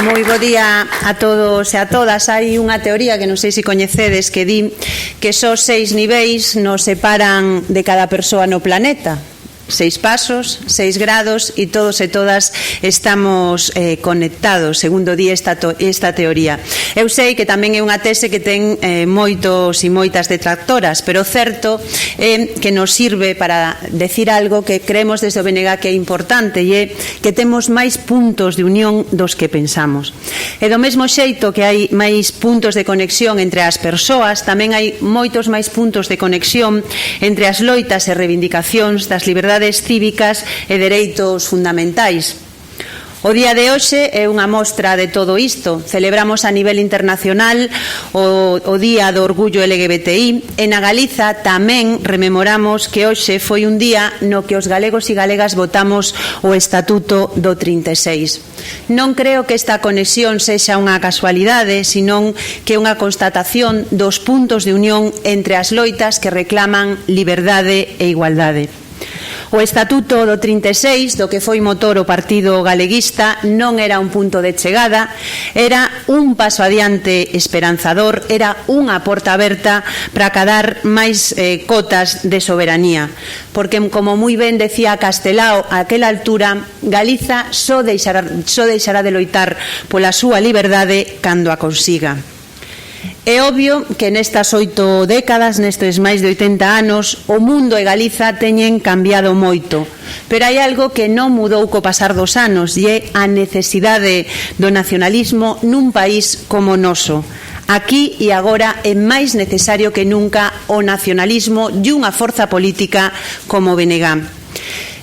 Moi bo día a todos e a todas. Hai unha teoría que non sei se coñecedes que di que só 6 niveis nos separan de cada persoa no planeta. 6 pasos, 6 grados e todos e todas estamos conectados, segundo di esta teoría. Eu sei que tamén é unha tese que ten moitos e moitas detractoras, pero o certo é que nos sirve para decir algo que creemos desde o BNG que é importante, e é que temos máis puntos de unión dos que pensamos. E do mesmo xeito que hai máis puntos de conexión entre as persoas, tamén hai moitos máis puntos de conexión entre as loitas e reivindicacións das liberdades cívicas e dereitos fundamentais. O día de hoxe é unha mostra de todo isto. Celebramos a nivel internacional o Día do Orgullo LGBTI e na Galiza tamén rememoramos que hoxe foi un día no que os galegos e galegas votamos o Estatuto do 36. Non creo que esta conexión sexa unha casualidade, senón que é unha constatación dos puntos de unión entre as loitas que reclaman liberdade e igualdade. O Estatuto do 36, do que foi motor o Partido Galeguista, non era un punto de chegada, era un paso adiante esperanzador, era unha porta aberta para acadar máis cotas de soberanía. Porque, como moi ben decía Castelao a aquela altura, Galiza só deixará de loitar pola súa liberdade cando a consiga. É obvio que nestas 8 décadas, nestes máis de 80 anos, o mundo e Galiza teñen cambiado moito. Pero hai algo que non mudou co pasar dos anos, e é a necesidade do nacionalismo nun país como o noso. Aquí e agora é máis necesario que nunca o nacionalismo de unha forza política como o BNG.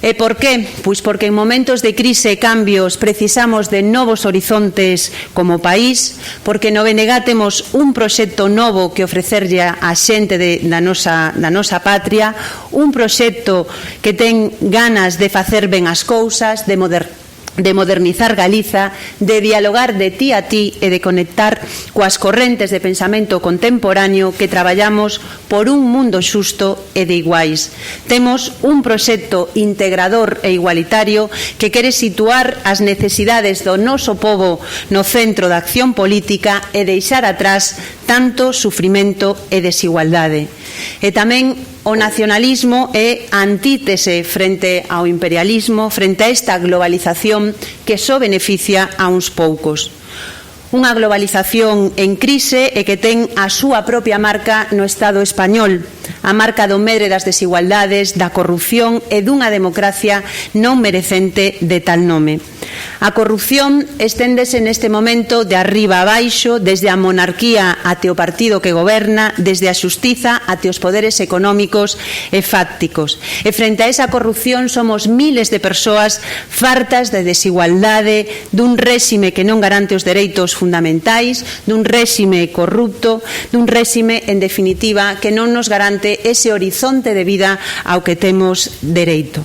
E por qué? Pois porque en momentos de crise e cambios precisamos de novos horizontes como país, porque no BNG temos un proxecto novo que ofrecerlle á xente da nosa patria, un proxecto que ten ganas de facer ben as cousas, de modernizar Galiza, de dialogar de ti a ti e de conectar coas correntes de pensamento contemporáneo que traballamos por un mundo xusto e de iguais. Temos un proxecto integrador e igualitario que quere situar as necesidades do noso pobo no centro da acción política e deixar atrás tanto sufrimento e desigualdade. E tamén o nacionalismo é antítese frente ao imperialismo, frente a esta globalización que só beneficia a uns poucos. Unha globalización en crise e que ten a súa propia marca no Estado español, a marca do medre das desigualdades, da corrupción e dunha democracia non merecente de tal nome. A corrupción esténdese neste momento de arriba a baixo, desde a monarquía até o partido que goberna, desde a xustiza até os poderes económicos e fácticos. E frente a esa corrupción somos miles de persoas fartas de desigualdade, dun réxime que non garante os dereitos fundamentais, dun réxime corrupto, dun réxime, en definitiva, que non nos garante ese horizonte de vida ao que temos dereito.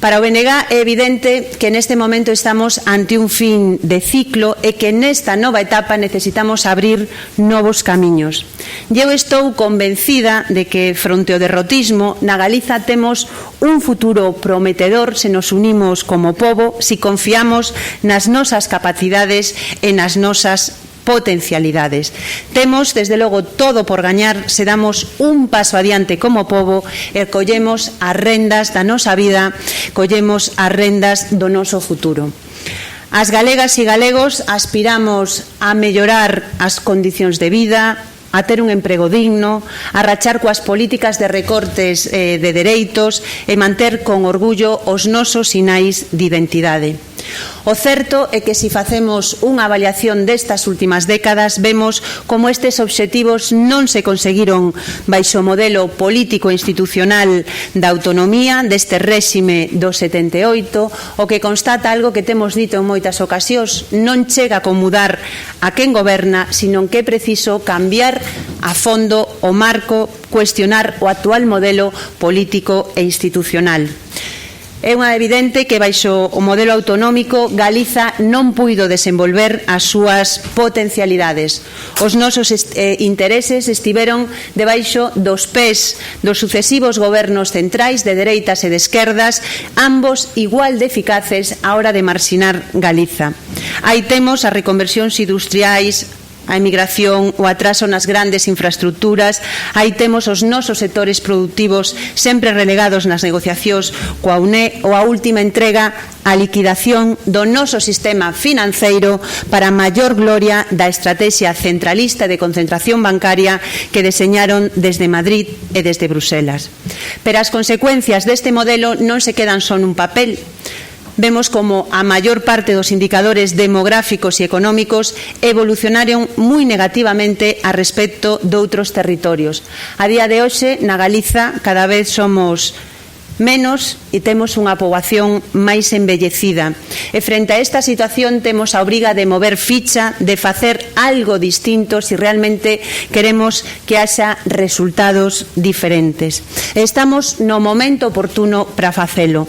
Para o BNG é evidente que neste momento estamos ante un fin de ciclo e que nesta nova etapa necesitamos abrir novos camiños. E eu estou convencida de que fronte ao derrotismo na Galiza temos un futuro prometedor se nos unimos como pobo, se confiamos nas nosas capacidades e nas nosas potencialidades. Temos, desde logo, todo por gañar se damos un paso adiante como pobo e collemos as rendas da nosa vida, collemos as rendas do noso futuro. As galegas e galegos aspiramos a mellorar as condicións de vida, a ter un emprego digno, a rachar coas políticas de recortes de dereitos e manter con orgullo os nosos sinais de identidade. O certo é que se facemos unha avaliación destas últimas décadas vemos como estes obxectivos non se conseguiron baixo o modelo político e institucional da autonomía deste réxime do 78, o que constata algo que temos dito en moitas ocasións: non chega con mudar a quen goberna, senón que é preciso cambiar a fondo o marco, cuestionar o actual modelo político e institucional. É unha evidente que baixo o modelo autonómico Galiza non puido desenvolver as súas potencialidades. Os nosos intereses estiveron debaixo dos pés dos sucesivos gobernos centrais de dereitas e de esquerdas, ambos igual de eficaces á hora de marxinar Galiza. Aí temos as reconversións industriais, a emigración, o atraso nas grandes infraestructuras, aí temos os nosos sectores productivos sempre relegados nas negociacións coa UNE ou a última entrega a liquidación do noso sistema financeiro para a maior gloria da estrategia centralista de concentración bancaria que deseñaron desde Madrid e desde Bruselas. Pero as consecuencias deste modelo non se quedan só nun papel. Vemos como a maior parte dos indicadores demográficos e económicos evolucionaron moi negativamente a respecto de outros territorios. A día de hoxe, na Galiza, cada vez somos menos e temos unha poboación máis envellecida. E frente a esta situación temos a obriga de mover ficha, de facer algo distinto se realmente queremos que haxa resultados diferentes. Estamos no momento oportuno para facelo.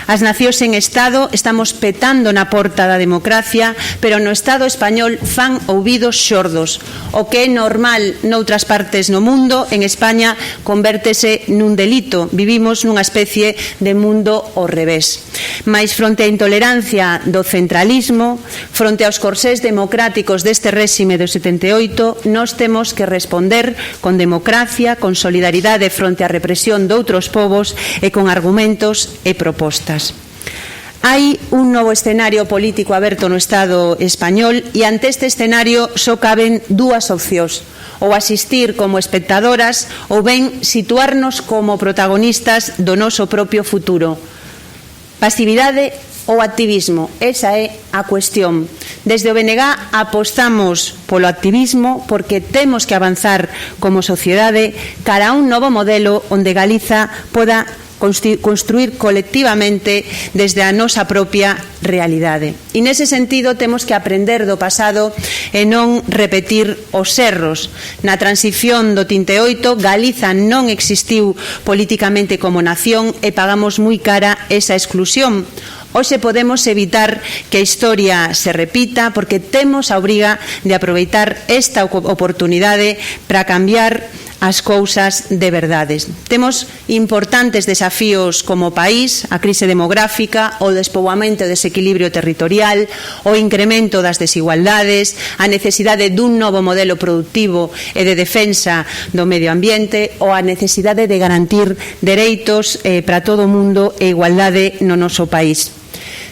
As nacións en Estado estamos petando na porta da democracia, pero no Estado español fan ouvidos xordos. O que é normal noutras partes no mundo, en España convértese nun delito. Vivimos nunha especie de mundo ao revés. Mais fronte á intolerancia do centralismo, fronte aos corsés democráticos deste réxime do 78, nós temos que responder con democracia, con solidaridade fronte á represión doutros povos e con argumentos e propostas. Hai un novo escenario político aberto no Estado español e ante este escenario só caben dúas opcións: ou asistir como espectadoras ou ben situarnos como protagonistas do noso propio futuro. Pasividade ou activismo, esa é a cuestión. Desde o BNG apostamos polo activismo porque temos que avanzar como sociedade cara a un novo modelo onde Galiza poda construir colectivamente desde a nosa propia realidade. E nese sentido temos que aprender do pasado e non repetir os erros. Na transición do 38, Galiza non existiu políticamente como nación e pagamos moi cara esa exclusión. Hoxe podemos evitar que a historia se repita porque temos a obriga de aproveitar esta oportunidade para cambiar as cousas de verdades. Temos importantes desafíos como país: a crise demográfica, o despoboamento e desequilibrio territorial, o incremento das desigualdades, a necesidade dun novo modelo productivo e de defensa do medio ambiente, ou a necesidade de garantir dereitos para todo o mundo e igualdade no noso país.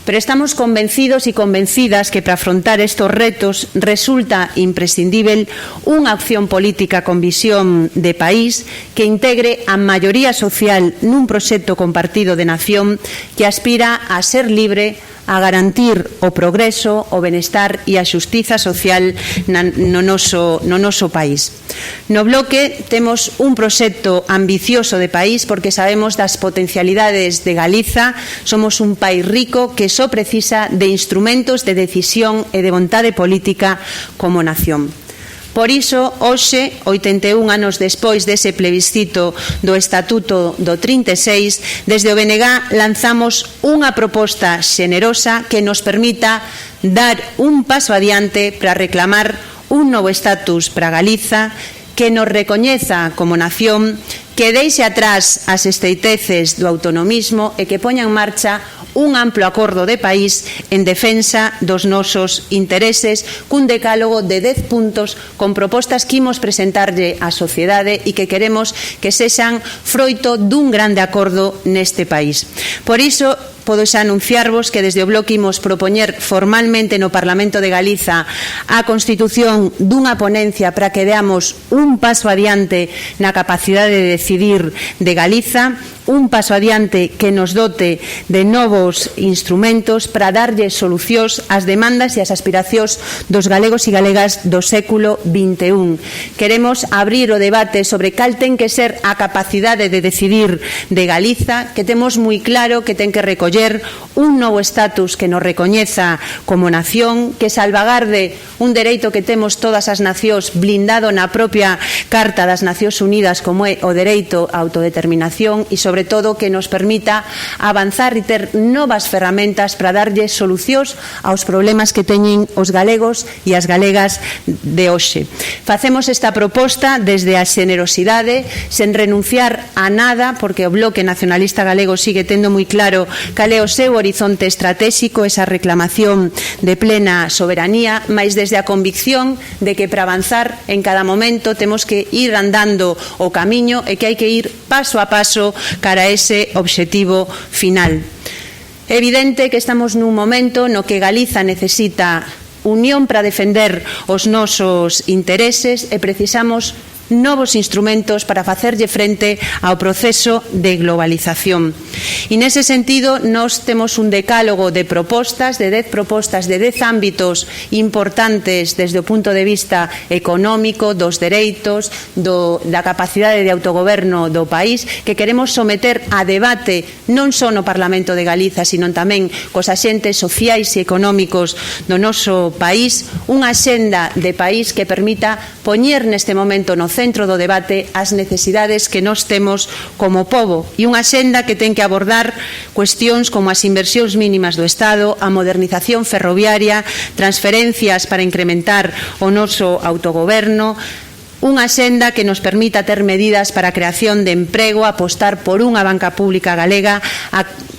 Pero estamos convencidos e convencidas que para afrontar estes retos resulta imprescindível unha acción política con visión de país que integre a maioría social nun proxecto compartido de nación que aspira a ser libre, a garantir o progreso, o benestar e a xustiza social no noso país. No Bloque temos un proxecto ambicioso de país porque sabemos das potencialidades de Galiza. Somos un país rico que só precisa de instrumentos de decisión e de vontade política como nación. Por iso, hoxe, 81 anos despois dese plebiscito do Estatuto do 36, desde o BNG lanzamos unha proposta xenerosa que nos permita dar un paso adiante para reclamar un novo estatus para Galiza, que nos recoñeza como nación, que deixe atrás as estreiteces do autonomismo e que poña en marcha un amplo acordo de país en defensa dos nosos intereses cun decálogo de 10 puntos con propostas que imos presentarlle á sociedade e que queremos que sexan froito dun grande acordo neste país. Por iso, podo xa anunciarvos que desde o Bloque imos propoñer formalmente no Parlamento de Galiza a constitución dunha ponencia para que deamos un paso adiante na capacidade de decidir de Galiza, un paso adiante que nos dote de novos instrumentos para darlle solucións ás demandas e ás aspiracións dos galegos e galegas do século XXI. Queremos abrir o debate sobre cal ten que ser a capacidade de decidir de Galiza, que temos moi claro que ten que recoller un novo estatus que nos recoñeza como nación, que salvagarde un dereito que temos todas as nacións blindado na propia Carta das Nacións Unidas como é o dereito á autodeterminación e sobre sobre todo que nos permita avanzar e ter novas ferramentas para darlle solucións aos problemas que teñen os galegos e as galegas de hoxe. Facemos esta proposta desde a xenerosidade, sen renunciar a nada, porque o Bloque Nacionalista Galego sigue tendo moi claro cal é o seu horizonte estratégico, esa reclamación de plena soberanía, mais desde a convicción de que para avanzar en cada momento temos que ir andando o camiño e que hai que ir paso a paso cara a ese obxectivo final. É evidente que estamos nun momento no que Galiza necesita unión para defender os nosos intereses e precisamos novos instrumentos para facerlle frente ao proceso de globalización. E nese sentido, nós temos un decálogo de propostas, de 10 propostas de 10 ámbitos importantes desde o punto de vista económico, dos dereitos, da capacidade de autogoberno do país, que queremos someter a debate non só no Parlamento de Galiza, sino tamén cos axentes sociais e económicos do noso país, unha axenda de país que permita poñer neste momento no centro do debate as necesidades que nós temos como pobo e unha axenda que ten que abordar cuestións como as inversións mínimas do Estado, a modernización ferroviaria, transferencias para incrementar o noso autogoberno, unha axenda que nos permita ter medidas para a creación de emprego, apostar por unha banca pública galega,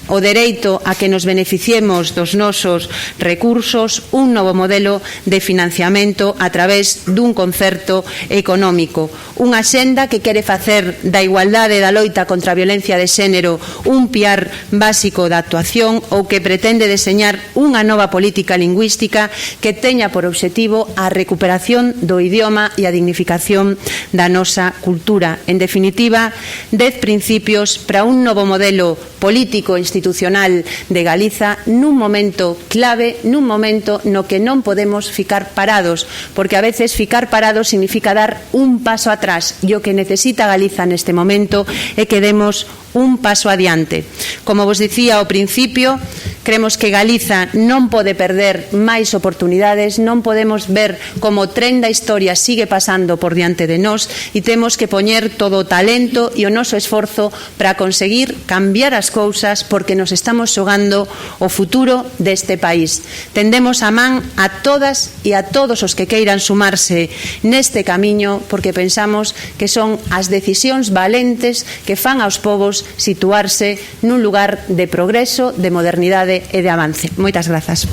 o dereito a que nos beneficiemos dos nosos recursos, un novo modelo de financiamento a través dun concerto económico. Unha axenda que quere facer da igualdade e da loita contra a violencia de xénero un piar básico da actuación ou que pretende deseñar unha nova política lingüística que teña por obxectivo a recuperación do idioma e a dignificación da nosa cultura. En definitiva, 10 principios para un novo modelo político e institucional de Galiza nun momento clave, nun momento no que non podemos ficar parados, porque a veces ficar parados significa dar un paso atrás e o que necesita Galiza neste momento é que demos un paso adiante. Como vos dicía ao principio, creemos que Galiza non pode perder máis oportunidades, non podemos ver como o tren da historia sigue pasando por diante de nós e temos que poñer todo o talento e o noso esforzo para conseguir cambiar as cousas porque nos estamos xogando o futuro deste país. Tendemos a man a todas e a todos os que queiran sumarse neste camiño porque pensamos que son as decisións valentes que fan aos povos situarse nun lugar de progreso, de modernidade e de avance. Moitas grazas.